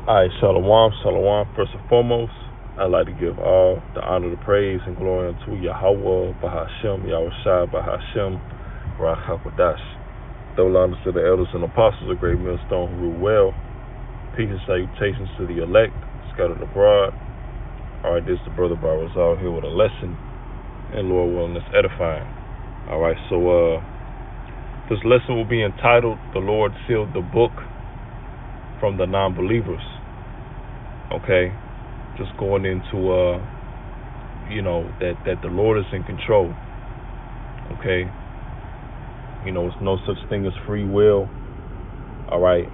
Alright, Shalom, Shalom. First and foremost, I'd like to give all the honor, the praise, and glory unto Yahweh, Bahashem, Yahushua, Bahashem, Ruach HaKodesh. Double honors to the elders and apostles, a great millstone who rule well. Peace and salutations to the elect, scattered abroad. Alright, this is the brother Barazal here with a lesson, and Lord willing, it's edifying. Alright, so this lesson will be entitled, The Lord Sealed the Book from the Non-Believers. Okay, just going into that the Lord is in control. Okay, it's no such thing as free will. All right,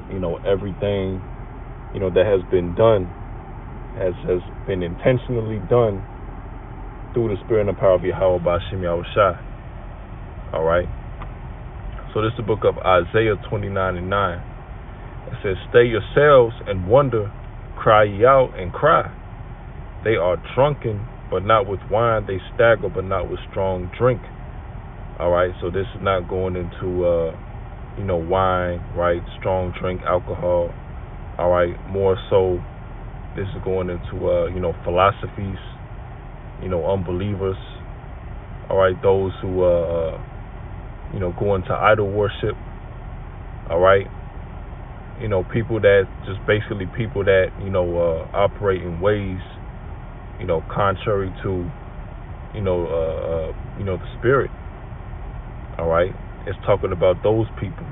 everything that has been done has been intentionally done through the spirit and the power of Yahweh Ba'Shem Yahushua. All right, so this is the book of Isaiah 29:9. It says, "Stay yourselves and wonder, cry ye out and cry. They are drunken, but not with wine. They stagger, but not with strong drink." All right, so this is not going into, wine, right? Strong drink, alcohol. All right, more so, this is going into, philosophies, unbelievers. All right, those who, go into idol worship. All right. People that operate in ways, contrary to, the spirit. All right. It's talking about those people.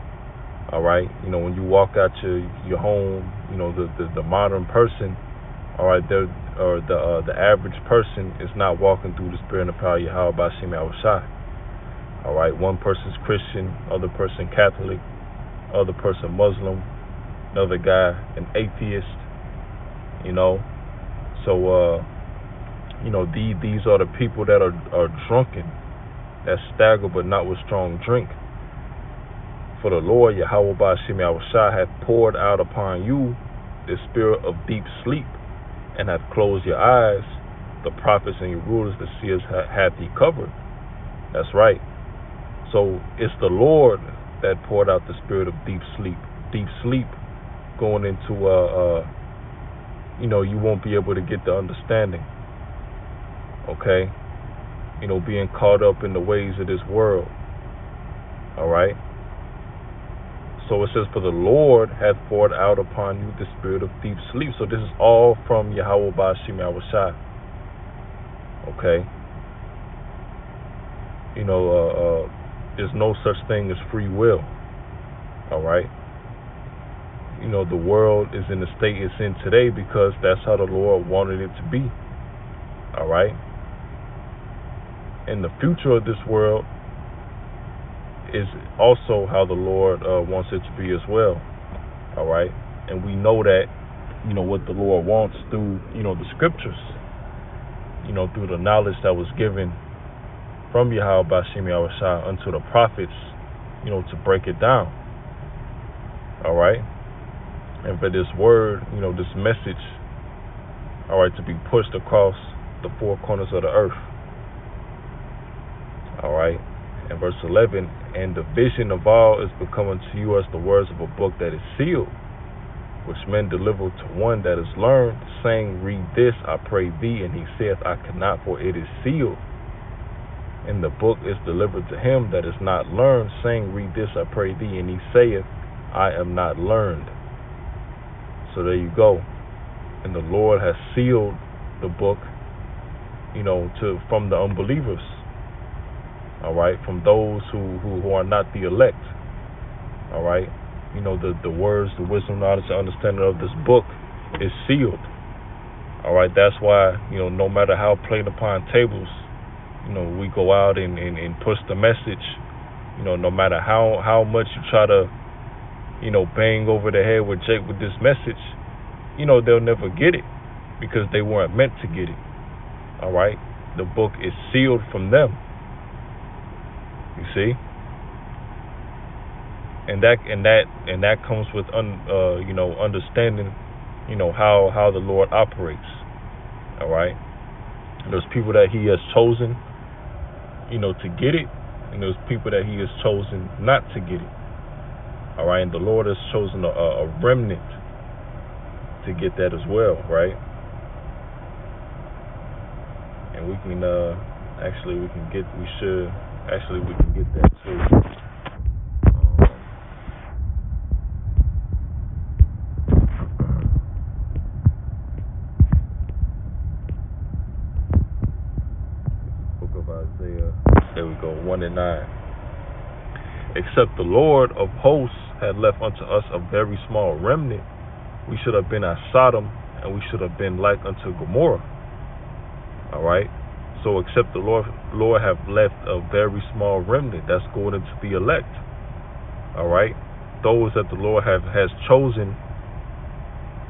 All right. When you walk out your home, the modern person, all right, the average person is not walking through the spirit and the power of Yahweh Ba'Shem Yahushua. All right. One person's Christian, other person Catholic, other person Muslim, another guy an atheist. So these are the people that are drunken, that stagger but not with strong drink. For the Lord Yahweh Ba'Shem Yahushua hath poured out upon you the spirit of deep sleep, and hath closed your eyes. The prophets and your rulers, the seers, hath he covered. That's right. So it's the Lord that poured out the spirit of deep sleep. Deep sleep going into you won't be able to get the understanding. Okay, being caught up in the ways of this world. All right. So it says, for the Lord hath poured out upon you the spirit of deep sleep. So this is all from Yahweh Ba'Shem Yahushua. Okay. There's no such thing as free will. All right. The world is in the state it's in today because that's how the Lord wanted it to be. All right. And the future of this world is also how the Lord wants it to be as well. All right. And we know that, what the Lord wants through, the scriptures, through the knowledge that was given from Yahweh Ba'Shem Yahushua unto the prophets, to break it down. All right. And for this word, this message, all right, to be pushed across the four corners of the earth. All right. And verse 11, and the vision of all is become unto you as the words of a book that is sealed, which men deliver to one that is learned, saying, read this, I pray thee. And he saith, I cannot, for it is sealed. And the book is delivered to him that is not learned, saying, read this, I pray thee. And he saith, I am not learned. So there you go. And the Lord has sealed the book, from the unbelievers. All right, from those who are not the elect. All right, the words, the wisdom, knowledge, and understanding of this book is sealed. All right, that's why, no matter how played upon tables, we go out and push the message, no matter how much you try to, bang over the head with Jake with this message, they'll never get it because they weren't meant to get it. All right, the book is sealed from them. You see, and that comes with understanding, how the Lord operates. All right, and there's people that He has chosen, to get it, and there's people that He has chosen not to get it. All right, and the Lord has chosen a remnant to get that as well, right? And we can we can get that too. Book of Isaiah. There we go, 1:9. Except the Lord of hosts had left unto us a very small remnant, we should have been as Sodom, and we should have been like unto Gomorrah. All right. So except the Lord have left a very small remnant, that's going into the elect. All right. Those that the Lord has chosen.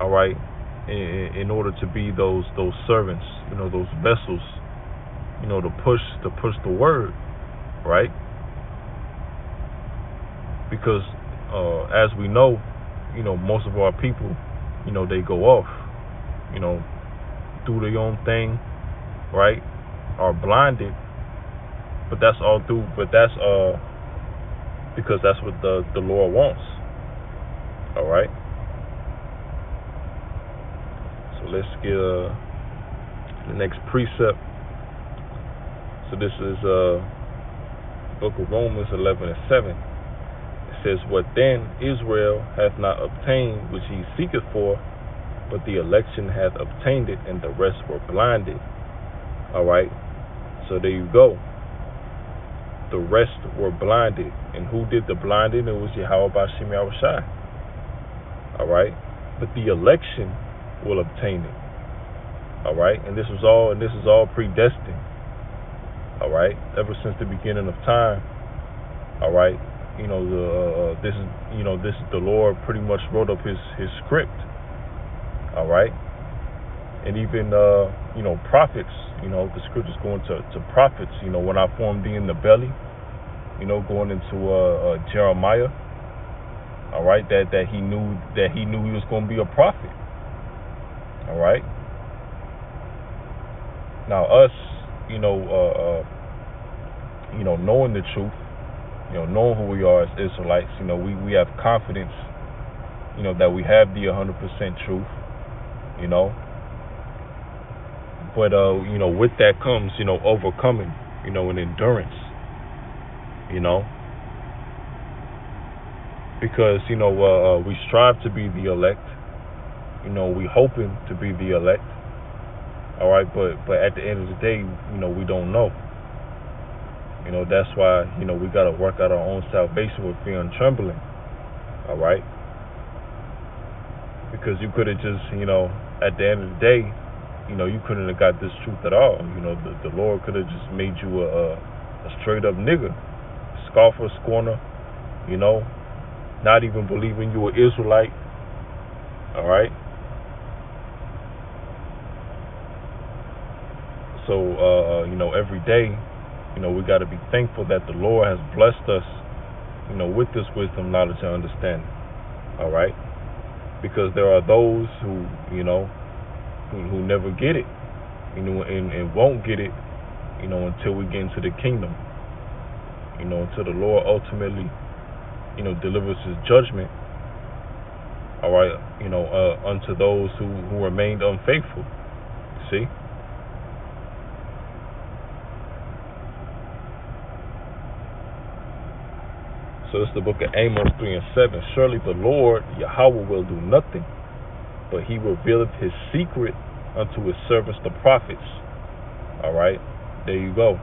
All right. In order to be those servants, those vessels, to push the word, right? Because as we know, most of our people, they go off, do their own thing, right? Are blinded, but that's all through. But that's because that's what the Lord wants. All right. So let's get the next precept. So this is Book of Romans 11:7. It says, "What then Israel hath not obtained which he seeketh for, but the election hath obtained it, and the rest were blinded." All right. So there you go. The rest were blinded. And who did the blinding? It was Yahweh Bashim Yahushai. All right. But the election will obtain it. All right. And this is all predestined. All right. Ever since the beginning of time. All right. This is the Lord pretty much wrote up his script. All right. And even prophets, the scriptures going to prophets, when I formed thee in the belly, going into Jeremiah. All right, that he knew he was going to be a prophet. All right. Now us, knowing the truth, knowing who we are as Israelites, we have confidence, that we have the 100% truth, But with that comes, overcoming, and endurance, because we strive to be the elect, we hoping to be the elect. All right, but at the end of the day, we don't know. That's why we got to work out our own salvation with fear and trembling. All right, because you could have just at the end of the day, you couldn't have got this truth at all. The Lord could have just made you a straight up nigger, scoffer, scorner, not even believing you were Israelite. All right. So, every day, we got to be thankful that the Lord has blessed us, with this wisdom, knowledge, and understanding. All right. Because there are those who never get it, and won't get it, until we get into the kingdom, until the Lord ultimately, delivers his judgment, all right, unto those who remained unfaithful. See? So it's the book of Amos 3:7. Surely the Lord, Yahweh, will do nothing, but he revealeth his secret unto his servants, the prophets. All right, there you go.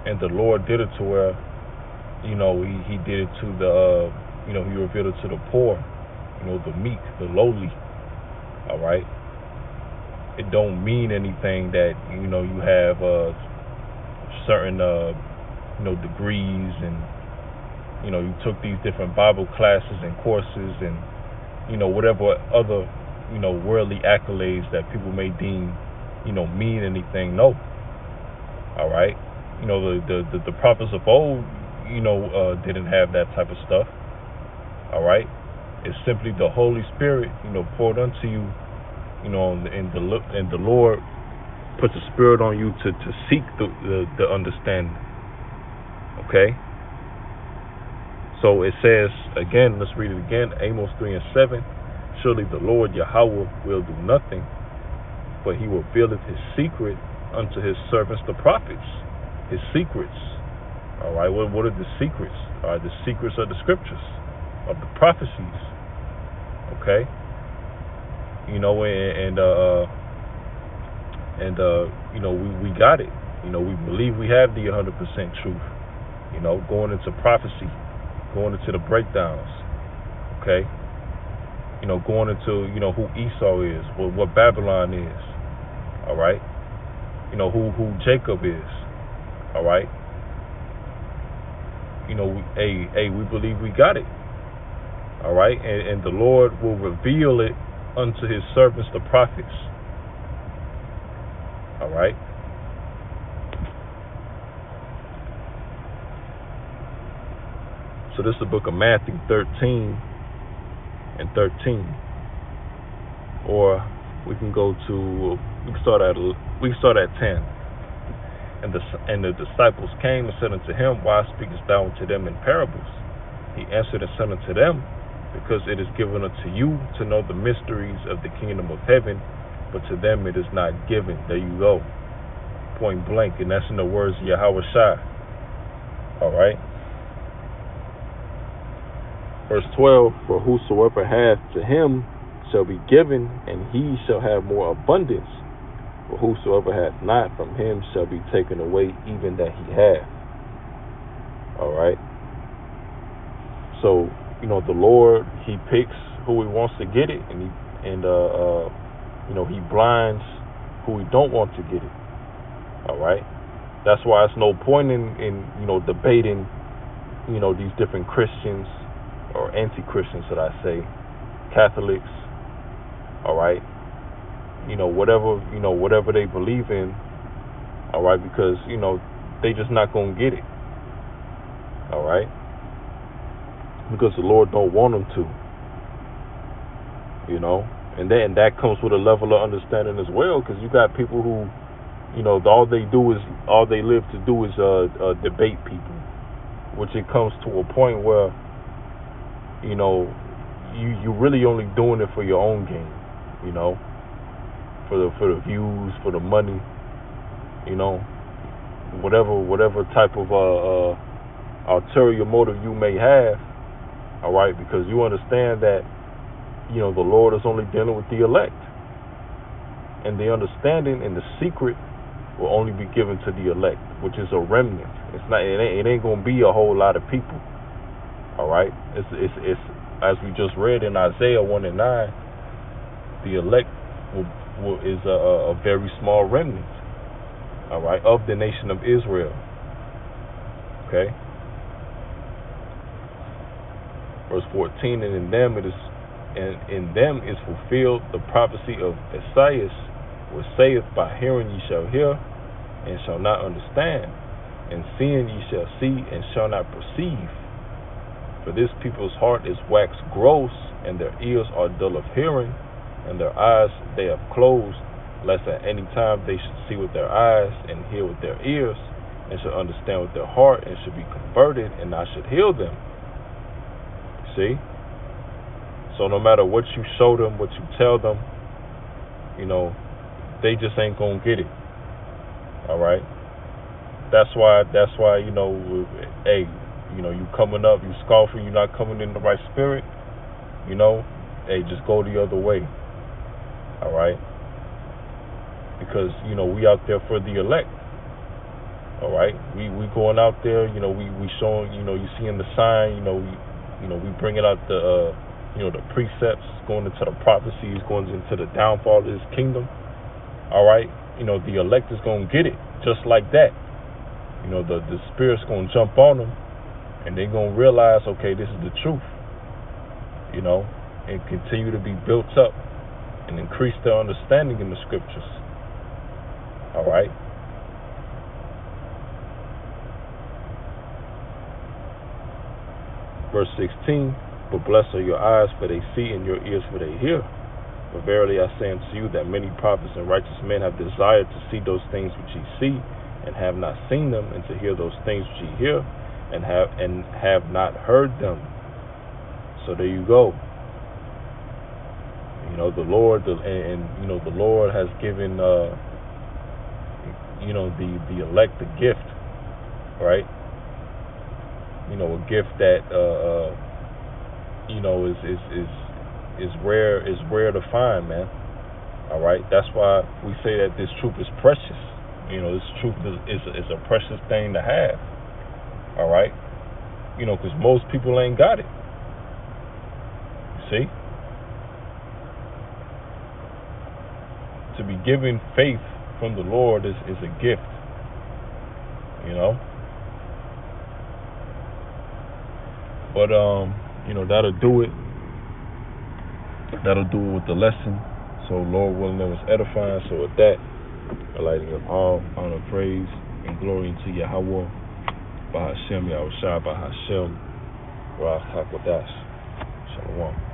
And the Lord did it to where, he did it to the, he revealed it to the poor, the meek, the lowly. All right. It don't mean anything that, you have certain, degrees, and, you took these different Bible classes and courses and, whatever other, worldly accolades that people may deem, mean anything. No. All right. The prophets of old, didn't have that type of stuff. All right. It's simply the Holy Spirit, poured unto you, and the Lord puts a spirit on you to seek the understanding. Okay. So it says again, let's read it again, Amos 3:7. surely the Lord Yahweh will do nothing, but he revealeth his secret unto his servants the prophets. His secrets. All right, what are the secrets? All right, the secrets of the scriptures, of the prophecies. Okay, you know, you know, we got it. You know, we believe we have the 100% truth. You know, going into prophecy, going into the breakdowns. Okay, you know, going into, you know, who Esau is, what Babylon is. All right, you know, who Jacob is. All right, you know, we believe we got it. All right, and the Lord will reveal it unto his servants, the prophets. All right. So this is the book of Matthew 13 and 13. Or we can go to, we can start at 10. And the disciples came and said unto him, Why speakest thou unto them in parables? He answered and said unto them, Because it is given unto you to know the mysteries of the kingdom of heaven, but to them it is not given. There you go. Point blank. And that's in the words of Yahweh Shai. All right. Verse 12, For whosoever hath, to him shall be given, and he shall have more abundance. But whosoever hath not, from him shall be taken away even that he hath. All right. So, you know, the Lord, he picks who he wants to get it, and you know, he blinds who he don't want to get it. All right. That's why it's no point in you know, debating, you know, these different Christians or anti-Christians, should I say, Catholics. All right. You know, whatever they believe in. All right, because, you know, they just not gonna get it. All right. Because the Lord don't want them to, you know, and that comes with a level of understanding as well, because you got people who, you know, all they live to do is debate people, which it comes to a point where, you know, you really only doing it for your own gain, you know, for the views, for the money, you know, whatever type of ulterior motive you may have. All right, because you understand that, you know, the Lord is only dealing with the elect, and the understanding and the secret will only be given to the elect, which is a remnant. It ain't gonna be a whole lot of people. All right, it's as we just read in Isaiah 1 and 9, the elect is a very small remnant. All right, of the nation of Israel. Okay. Verse 14, and in them is fulfilled the prophecy of Esaias, which saith, By hearing ye shall hear, and shall not understand, and seeing ye shall see, and shall not perceive. For this people's heart is waxed gross, and their ears are dull of hearing, and their eyes they have closed, lest at any time they should see with their eyes, and hear with their ears, and should understand with their heart, and should be converted, and I should heal them. See? So no matter what you show them, what you tell them, you know, they just ain't gonna get it. All right. That's why, you know, hey, you know, you coming up, you scoffing, you're not coming in the right spirit, you know, hey, just go the other way. All right. Because, you know, we out there for the elect. All right. We going out there, you know, we showing, you know, you seeing the sign, you know, we bringing out the, you know, the precepts, going into the prophecies, going into the downfall of his kingdom. All right. You know, the elect is going to get it just like that. You know, the spirit's going to jump on them, and they're going to realize, okay, this is the truth, you know, and continue to be built up and increase their understanding in the scriptures. All right. Verse 16, But blessed are your eyes, for they see, and your ears, for they hear. For verily I say unto you that many prophets and righteous men have desired to see those things which ye see, and have not seen them, and to hear those things which ye hear, and have not heard them. So there you go. The Lord, the Lord has given, the elect a gift, right? A gift that, is rare to find, man. All right, that's why we say that this truth is precious. This truth is a precious thing to have. All right, because most people ain't got it. See, to be given faith from the Lord is a gift. But that'll do it. That'll do it with the lesson. So Lord willing, that was edifying. So with that, I'd like to give all honor, praise, and glory into Yahweh, by Hashem, Yahushua, by Hashem, Ruach HaKodesh. Shalom.